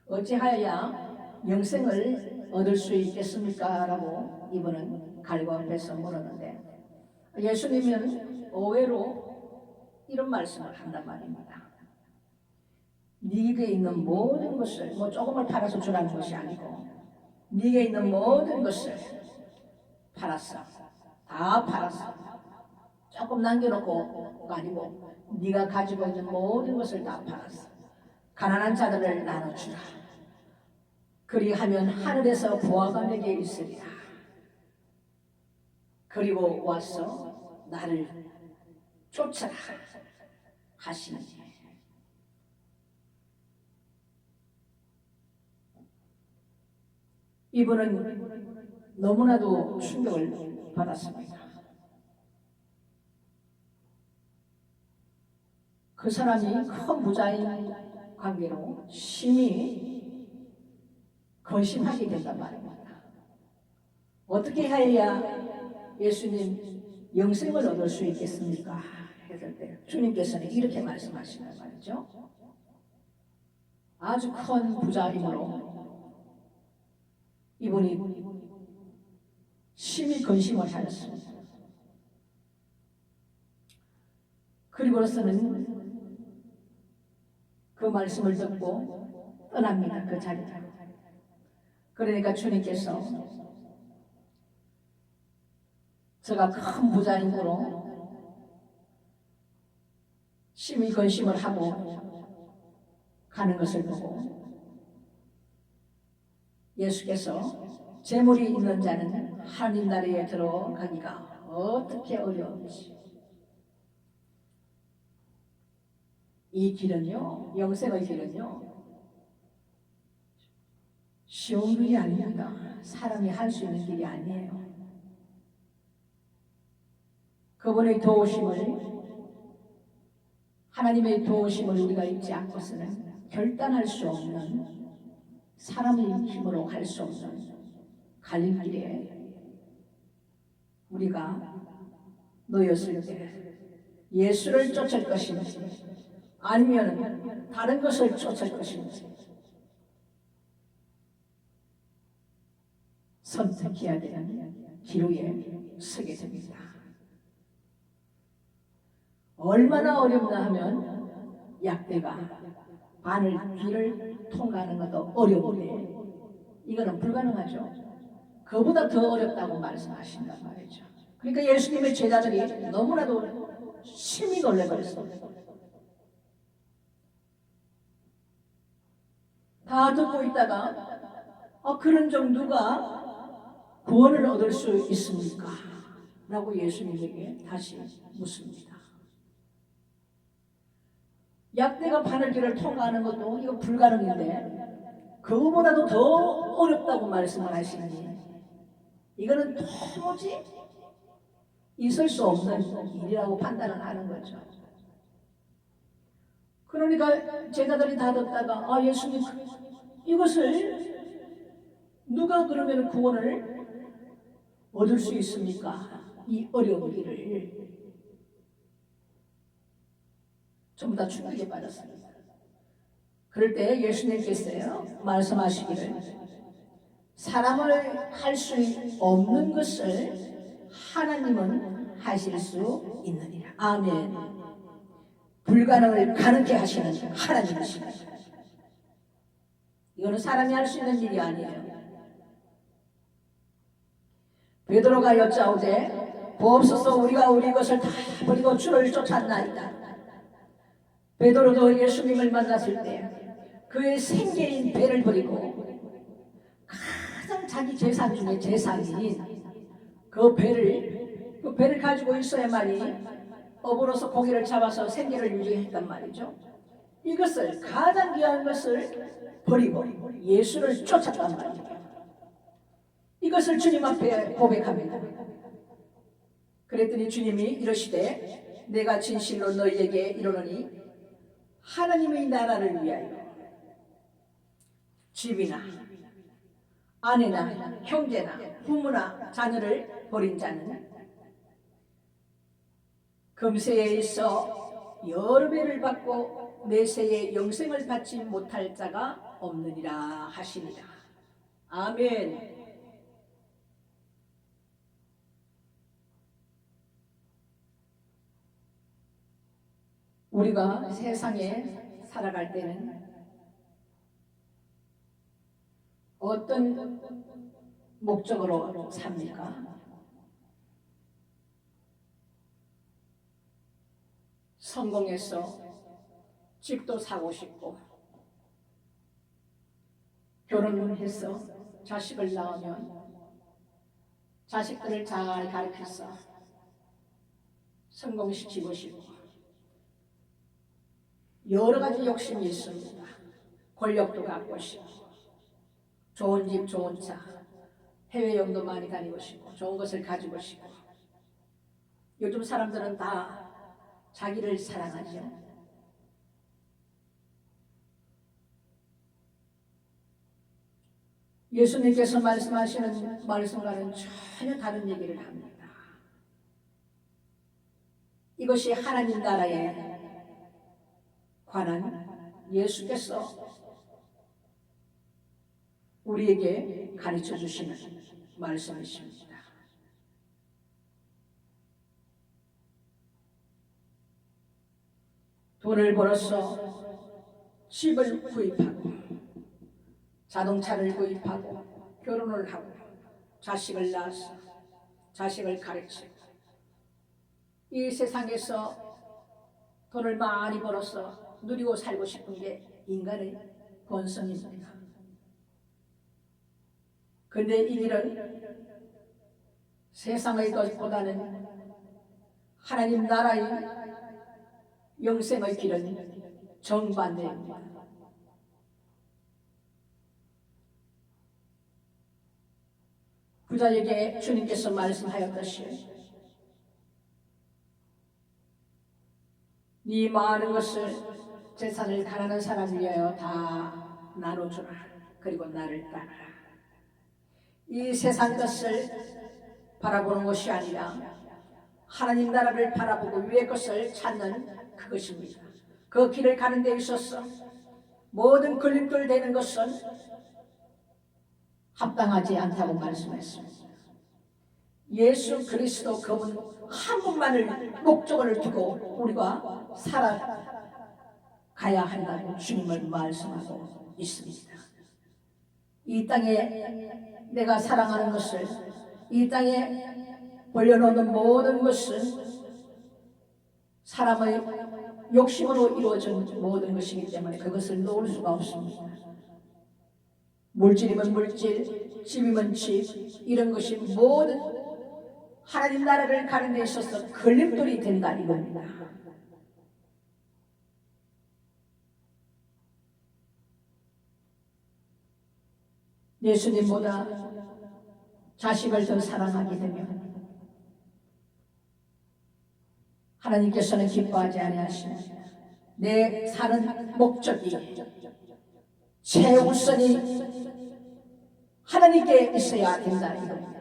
어찌하여야 영생을 얻을 수 있겠습니까? 라고 이분은 갈고 앞에서 물었는데, 예수님은 의외로 이런 말씀을 한단 말입니다. 네게 있는 모든 것을, 조금을 팔아서 주라는 것이 아니고, 네게 있는 모든 것을 팔았어. 다 팔았어. 조금 남겨놓고 아니고 네가 가지고 있는 모든 것을 다 팔았어. 가난한 자들을 나눠주라. 그리하면 하늘에서 보화가 내게 있으리라. 그리고 와서 나를 쫓아라 하시니, 이분은 너무나도 충격을 받았습니다. 그 사람이 큰 부자인 관계로 심히 근심하게 된단 말입니다. 어떻게 해야 예수님 영생을 얻을 수 있겠습니까? 했을 때 주님께서는 이렇게 말씀하시는 말이죠. 아주 큰 부자이므로 이분이 심히 근심을 하였습니다. 그리고서는 그 말씀을 듣고 떠납니다. 그 자리로. 그러니까 주님께서 저가 큰 부자이므로 심히 근심을 하고 가는 것을 보고 예수께서 재물이 있는 자는 하나님 나라에 들어가기가 어떻게 어려운지, 이 길은요, 영생의 길은요, 쉬운 길이 아닙니다. 사람이 할 수 있는 길이 아니에요. 그분의 도우심을, 하나님의 도우심을 우리가 잊지 않고서는 결단할 수 없는, 사람의 힘으로 할 수 없는 갈림길에 우리가 놓였을 때 예수를 쫓을 것인지 아니면 다른 것을 쫓을 것인지 선택해야 되는 기로에 서게 됩니다. 얼마나 어렵나 하면 약대가 바늘길을 통과하는 것도 어려운데 이거는 불가능하죠. 그보다 더 어렵다고 말씀하신단 말이죠. 그러니까 예수님의 제자들이 너무나도 심히 놀라버렸습니다. 다 듣고 있다가 그런 종 누가 구원을 얻을 수 있습니까? 라고 예수님에게 다시 묻습니다. 약대가 바늘길을 통과하는 것도 이거 불가능인데 그거보다도 더 어렵다고 말씀을 하시니 이거는 도무지 있을 수 없는 일이라고 판단을 하는 거죠. 그러니까 제자들이 다 듣다가 예수님, 이것을 누가 그러면 구원을 얻을 수 있습니까? 이 어려운 길을. 전부 다 충격에 빠졌습니다. 그럴 때 예수님께서요 말씀하시기를, 사람을 할 수 없는 것을 하나님은 하실 수 있느니라. 아멘. 불가능을 가능케 하시는 하나님이십니다. 이거는 사람이 할 수 있는 일이 아니에요. 베드로가 여짜오되 보옵소서 우리가 우리 것을 다 버리고 주를 쫓았나이다. 베드로도 예수님을 만났을 때 그의 생계인 배를 버리고 가장 자기 재산 중에 재산인 그 배를 가지고 있어야만이 업으로서 고기를 잡아서 생계를 유지했단 말이죠. 이것을, 가장 귀한 것을 버리고 예수를 쫓았단 말이에요. 이것을 주님 앞에 고백합니다. 그랬더니 주님이 이러시되 내가 진실로 너희에게 이르노니 하나님의 나라를 위하여 집이나 아내나 형제나 부모나 자녀를 버린 자는 금세에 있어 여러 배를 받고 내세에 영생을 받지 못할 자가 없느니라 하시니라. 아멘. 우리가 세상에 살아갈 때는 어떤 목적으로 삽니까? 성공해서 집도 사고 싶고, 결혼을 해서 자식을 낳으면 자식들을 잘 가르쳐서 성공시키고 싶고, 여러 가지 욕심이 있습니다. 권력도 갖고 싶고, 좋은 집, 좋은 차, 해외여행도 많이 다니고 싶고, 좋은 것을 가지고 싶고. 요즘 사람들은 다 자기를 사랑하죠. 예수님께서 말씀하시는 말씀과는 전혀 다른 얘기를 합니다. 이것이 하나님 나라에 관한 예수께서 우리에게 가르쳐 주시는 말씀이십니다. 돈을 벌어서 집을 구입하고, 자동차를 구입하고, 결혼을 하고, 자식을 낳아서 자식을 가르치고, 이 세상에서 돈을 많이 벌어서 누리고 살고 싶은 게 인간의 본성입니다. 그런데 이 일은 세상의 것보다는 하나님 나라의 영생의 길은 정반대입니다. 부자에게 주님께서 말씀하였듯이 네 많은 것을, 재산을 가난한 사람을 위하여 다 나눠주라. 그리고 나를 따르라. 이 세상 것을 바라보는 것이 아니라 하나님 나라를 바라보고 위의 것을 찾는 그것입니다. 그 길을 가는 데 있어서 모든 걸림돌 되는 것은 합당하지 않다고 말씀했습니다. 예수 그리스도 그분 한 분만을 목적을 두고 우리가 살아가야 한다고 주님을 말씀하고 있습니다. 이 땅에 내가 사랑하는 것을, 이 땅에 벌려놓는 모든 것은 사람의 욕심으로 이루어진 모든 것이기 때문에 그것을 놓을 수가 없습니다. 물질이면 물질, 집이면 집, 이런 것이 모든 하나님 나라를 가는 데 있어서 걸림돌이 된다 이겁니다. 예수님보다 자식을 더 사랑하게 되면 하나님께서는 기뻐하지 아니하십니다. 내 사는 목적이 최우선이 하나님께 있어야 된다 이겁니다.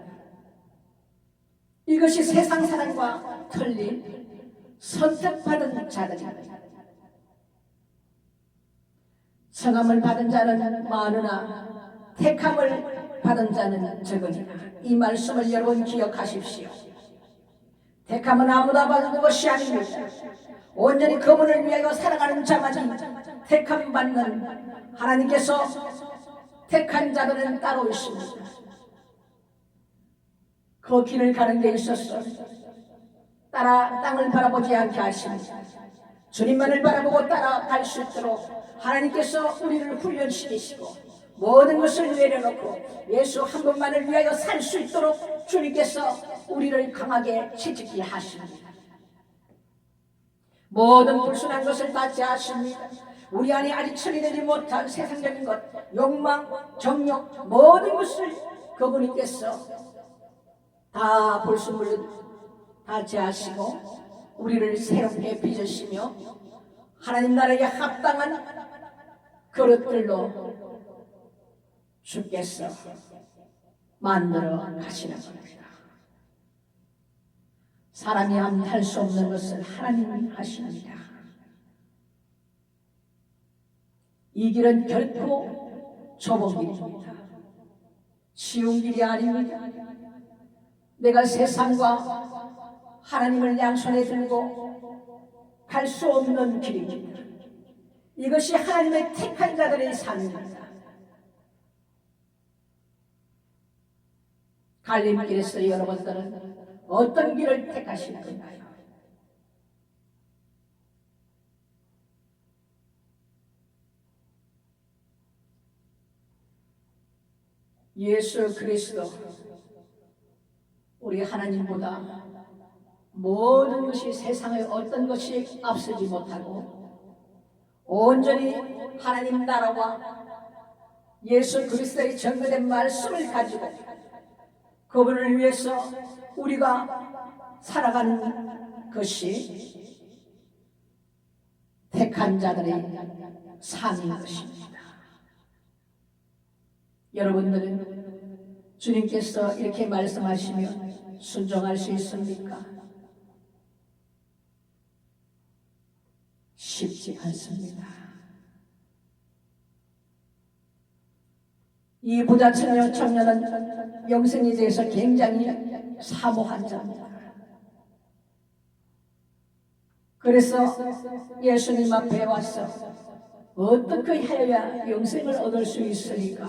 이것이 세상 사람과 틀린 선택받은 자들입니다. 성함을 받은 자는 많으나 택함을 받은 자는 적으니라. 이 말씀을 여러분 기억하십시오. 택함은 아무나 받는 것이 아닙니다. 온전히 그분을 위하여 살아가는 자만이 택함 받는, 하나님께서 택한 자들은 따로 있습니다. 그 길을 가는 데 있어서 따라 땅을 바라보지 않게 하십니다. 주님만을 바라보고 따라갈 수 있도록 하나님께서 우리를 훈련시키시고 모든 것을 내려놓고 예수 한 분만을 위하여 살 수 있도록 주님께서 우리를 강하게 채찍게 하십니다. 모든 불순한 것을 다 제하십니다. 우리 안에 아직 처리되지 못한 세상적인 것, 욕망, 정욕, 모든 것을 그분께서 다 불순물을 다 제하시고 우리를 새롭게 빚으시며 하나님 나라에 합당한 그릇들로 주께서 만들어 가시는 겁니다. 사람이 할 수 없는 것을 하나님이 하십니다. 이 길은 결코 좁은 길입니다. 쉬운 길이 아닙니다. 내가 세상과 하나님을 양손에 들고 갈 수 없는 길입니다. 이것이 하나님의 택한 자들의 삶입니다. 갈림길에서 여러분들은 어떤 길을 택하실 건가요? 예수 그리스도 우리 하나님보다 모든 것이 세상의 어떤 것이 앞서지 못하고 온전히 하나님 나라와 예수 그리스도의 전거된 말씀을 가지고 그분을 위해서 우리가 살아가는 것이 택한 자들의 삶인 것입니다. 여러분들은 주님께서 이렇게 말씀하시면 순종할 수 있습니까? 쉽지 않습니다. 이 부자 청년은 영생에 대해서 굉장히 사모한 자입니다. 그래서 예수님 앞에 와서 어떻게 해야 영생을 얻을 수 있으리까?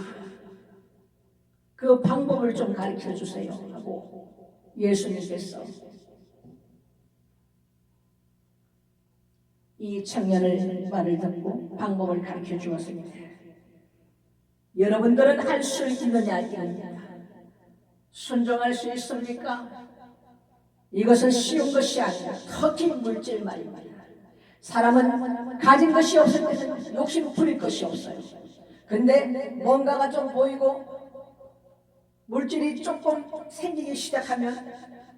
그 방법을 좀 가르쳐 주세요 하고 예수님께서 이 청년의 말을 듣고 방법을 가르쳐 주었습니다. 여러분들은 할 수 있느냐 이겁니다. 순종할 수 있습니까? 이것은 쉬운 것이 아니라 특히 물질 말입니다. 사람은 가진 것이 없을 때는 욕심 부릴 것이 없어요. 근데 뭔가가 좀 보이고 물질이 조금 생기기 시작하면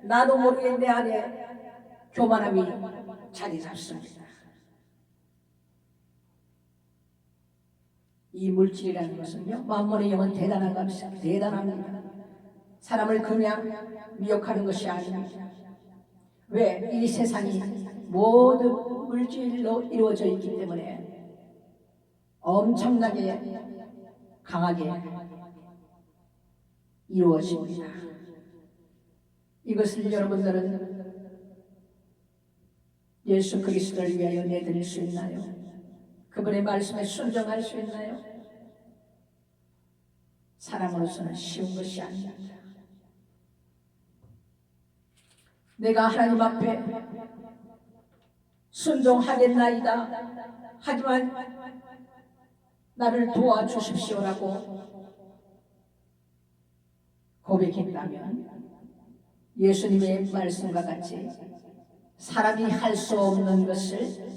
나도 모르게 내 안에 교만함이 자리 잡습니다. 이 물질이라는 것은요, 만물의 영은 대단한 것입니다. 대단합니다. 사람을 그냥 미혹하는 것이 아닙니다. 왜? 이 세상이 모두 물질로 이루어져 있기 때문에 엄청나게 강하게 이루어집니다. 이것을 여러분들은 예수 그리스도를 위하여 내드릴 수 있나요? 그분의 말씀에 순종할 수 있나요? 사람으로서는 쉬운 것이 아닙니다. 내가 하나님 앞에 순종하겠나이다. 하지만 나를 도와주십시오라고 고백했다면 예수님의 말씀과 같이 사람이 할 수 없는 것을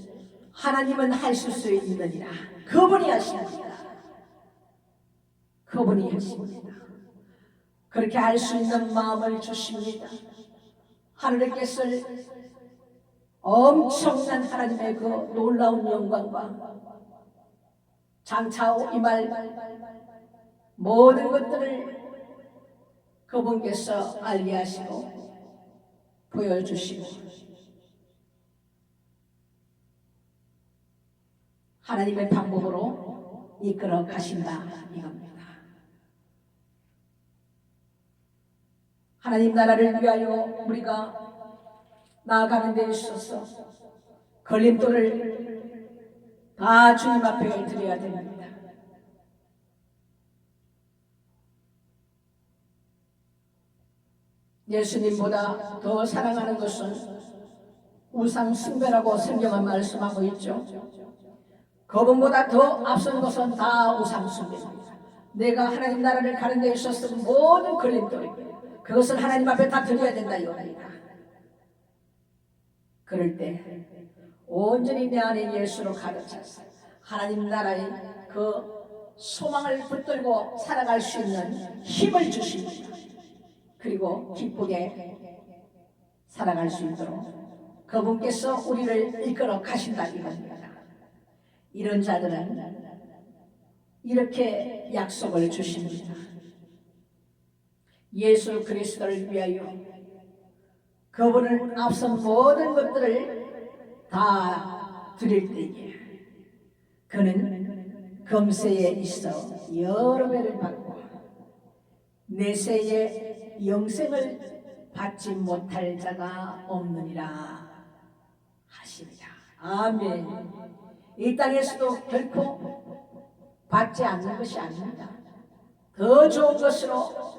하나님은 하실 수 있느니라. 그분이 하십니다. 그분이 하십니다. 그렇게 할 수 있는 마음을 주십니다. 하늘께서 엄청난 하나님의 그 놀라운 영광과 장차 임할 모든 것들을 그분께서 알게 하시고 보여주시고 하나님의 방법으로 이끌어 가신다 이겁니다. 하나님 나라를 위하여 우리가 나아가는 데 있어서 걸림돌을 다 주님 앞에 드려야 됩니다. 예수님보다 더 사랑하는 것은 우상 숭배라고 성경은 말씀하고 있죠. 그분보다 더 앞선 것은 다 우상 숭배입니다. 내가 하나님 나라를 가는 데 있어서 모든 걸림돌입니다. 그것을 하나님 앞에 다 드려야 된다 이겁니다. 그럴 때 온전히 내 안에 예수로 가득 차서 하나님 나라의 그 소망을 붙들고 살아갈 수 있는 힘을 주십니다. 그리고 기쁘게 살아갈 수 있도록 그분께서 우리를 이끌어 가신다 이겁니다. 이런 자들은 이렇게 약속을 주십니다. 예수 그리스도를 위하여 그분을 앞선 모든 것들을 다 드릴 때에 그는 금세에 있어 여러 배를 받고 내세에 영생을 받지 못할 자가 없느니라 하시리라. 아멘. 이 땅에서도 결코 받지 않는 것이 아닙니다. 더 좋은 것으로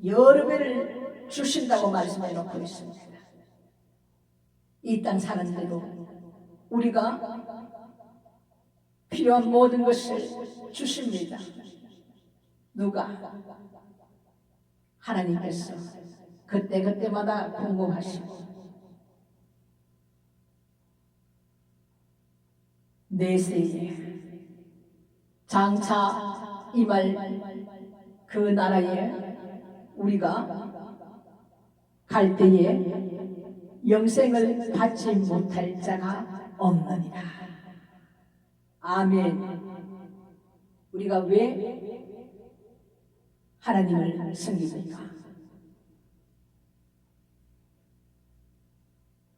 여러 배를 주신다고 말씀해 놓고 있습니다. 이 땅 사는데도 우리가 필요한 모든 것을 주십니다. 누가? 하나님께서 그때그때마다 궁금하시고 내세에 장차 임할 그 나라에 우리가 갈 때에 영생을 받지 못할 자가 없느니라. 아멘. 우리가 왜 하나님을 섬깁니까?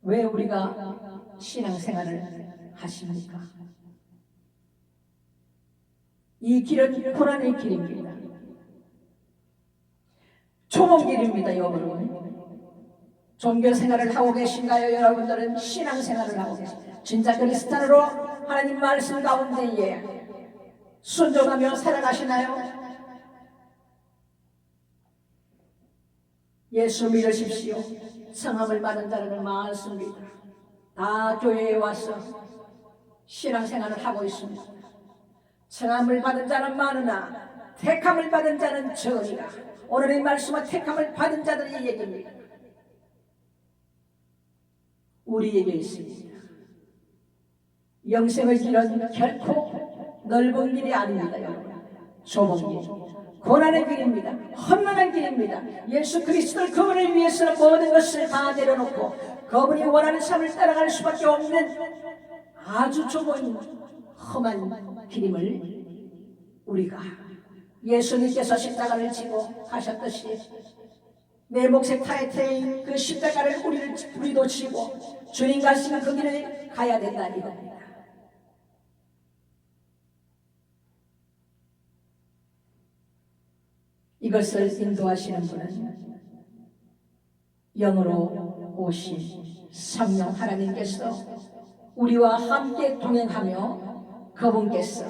왜 우리가 신앙생활을 하십니까? 이 길은 고난의 길입니다. 초봉길입니다. 여러분, 종교생활을 하고 계신가요? 여러분들은 신앙생활을 하고 계신가요? 진짜 그리스도로 하나님 말씀 가운데에 순종하며 살아가시나요? 예수 믿으십시오. 성함을 받은 자는 많습니다. 다 교회에 와서 신앙생활을 하고 있습니다. 성함을 받은 자는 많으나 택함을 받은 자는 적으니라. 오늘의 말씀은 택함을 받은 자들의 얘기입니다. 우리에게 있습니다. 영생의 길은 결코 넓은 길이 아닙니다. 여러분, 좁은 길, 고난의 길입니다. 험난한 길입니다. 예수 그리스도를 그분을 위해서 모든 것을 다 내려놓고 그분이 원하는 삶을 따라갈 수밖에 없는 아주 좁은 험한 길임을 우리가 예수님께서 십자가를 지고 가셨듯이 내 몫의 타이테인 그 십자가를 우리도 지고 주님 가시는 그 길을 가야 된다 이겁니다. 이것을 인도하시는 분은 영으로 오신 성령 하나님께서 우리와 함께 동행하며 그분께서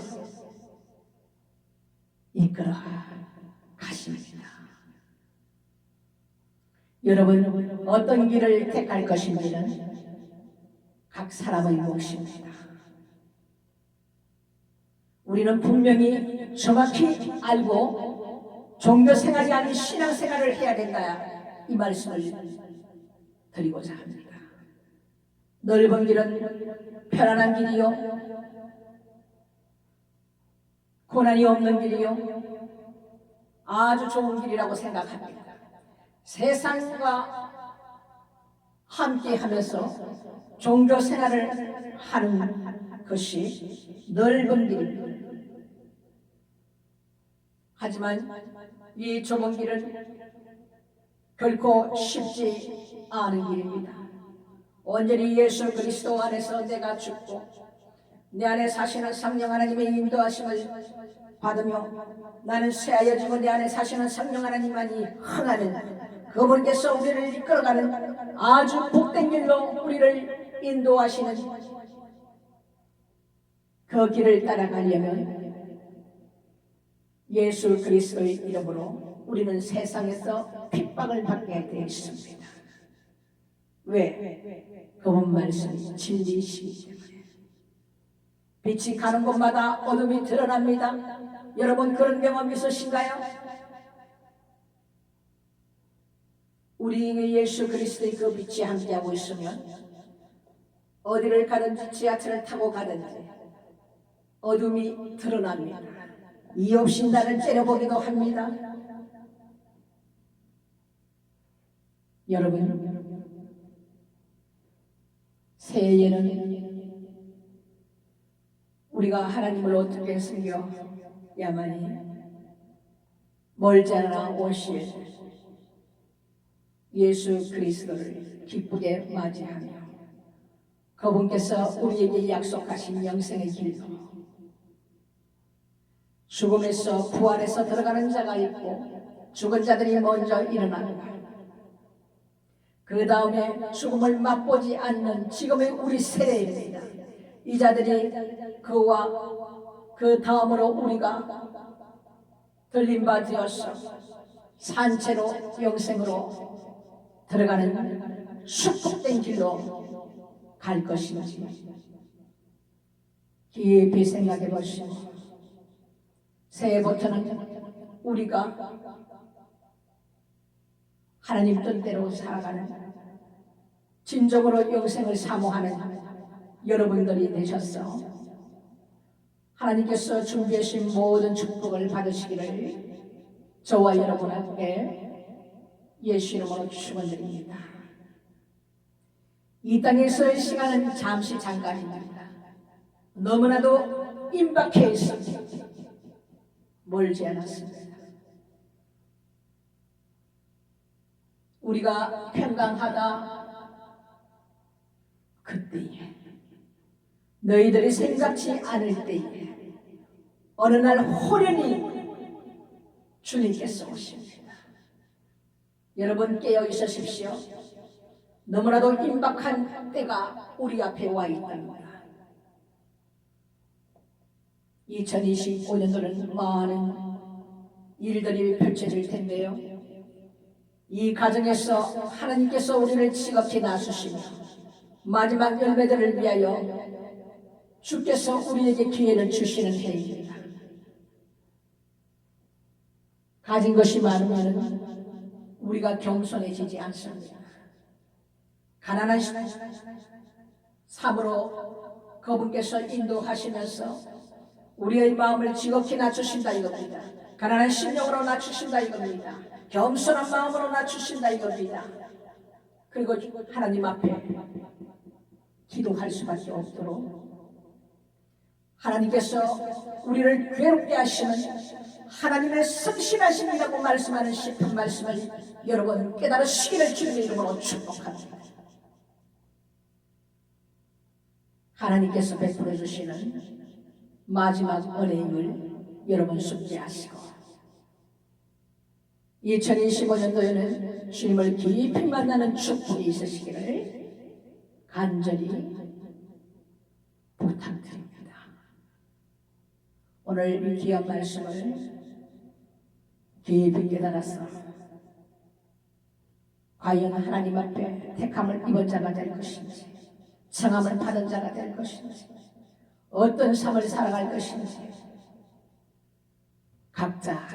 이끌어 가십니다. 여러분, 어떤 길을 택할 것인지는 각 사람의 몫입니다. 우리는 분명히 정확히 알고 종교생활이 아닌 신앙생활을 해야 된다, 이 말씀을 드리고자 합니다. 넓은 길은 편안한 길이요, 고난이 없는 길이요, 아주 좋은 길이라고 생각합니다. 세상과 함께 하면서 종교 생활을 하는 것이 넓은 길입니다. 하지만 이 좁은 길은 결코 쉽지 않은 길입니다. 온전히 예수 그리스도 안에서 내가 죽고 내 안에 사시는 성령 하나님의 인도하심을 받으며 나는 새하여지고 내 안에 사시는 성령 하나님만이 흥하는 그분께서 우리를 이끌어가는 아주 복된 길로 우리를 인도하시는 그 길을 따라가려면 예수 그리스도의 이름으로 우리는 세상에서 핍박을 받게 되어 있습니다. 왜? 그분 말씀이 진리이시기 때문에. 빛이 가는 곳마다 어둠이 드러납니다. 여러분, 그런 경험 있으신가요? 우리에게 예수 그리스도의 그 빛이 함께하고 있으면 어디를 가든지 지하철을 타고 가든지 어둠이 드러납니다. 이유 없이 나를 째려보기도 합니다. 여러분, 새해에는 우리가 하나님을 어떻게 섬겨야만이 멀지 않아 오실 예수 그리스도를 기쁘게 맞이하며 그분께서 우리에게 약속하신 영생의 길로 죽음에서 부활해서 들어가는 자가 있고 죽은 자들이 먼저 일어나는 그 다음에 죽음을 맛보지 않는 지금의 우리 세대입니다. 이 자들이 그와 그 다음으로 우리가 들림 바 되어서 산채로 영생으로 들어가는 축복된 길로 갈 것인지 깊이 생각해 보시고 새해부터는 우리가 하나님 뜻대로 살아가는 진정으로 영생을 사모하는 여러분들이 되셨어. 하나님께서 준비하신 모든 축복을 받으시기를 저와 여러분에게 예수 이름으로 축원드립니다. 이 땅에서의 시간은 잠시 잠깐입니다. 너무나도 임박해 있습니다. 멀지 않았습니다. 우리가 평강하다 그때에 너희들이 생각지 않을 때에 어느 날 호련히 주님께서 오십니다. 여러분 깨어 있으십시오. 너무나도 임박한 때가 우리 앞에 와 있답니다. 2025년도는 많은 일들이 펼쳐질 텐데요. 이 가정에서 하나님께서 우리를 지극히 나수시며 마지막 열매들을 위하여 주께서 우리에게 기회를 주시는 해입니다. 가진 것이 많으면 우리가 겸손해지지 않습니다. 가난한 삶으로 그분께서 인도하시면서 우리의 마음을 지극히 낮추신다 이겁니다. 가난한 심령으로 낮추신다 이겁니다. 겸손한 마음으로 낮추신다 이겁니다. 그리고 하나님 앞에 기도할 수밖에 없도록 하나님께서 우리를 괴롭게 하시는 하나님의 성실하심이라고 말씀하는 시편 말씀을 여러분 깨달으시기를 주님의 이름으로 축복합니다. 하나님께서 베풀어 주시는 마지막 은혜임을 여러분 숙지하시고 2025년도에는 주님을 깊이 만나는 축복이 있으시기를 간절히 부탁드립니다. 오늘 이 귀한 말씀을 깊이 깨달아서 과연 하나님 앞에 택함을 입은 자가 될 것인지 청함을 받은 자가 될 것인지 어떤 삶을 살아갈 것인지 각자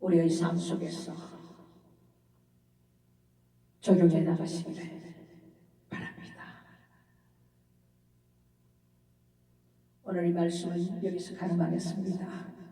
우리의 삶 속에서 적용해 나가시기를 바랍니다. 오늘 이 말씀은 여기서 가름하겠습니다.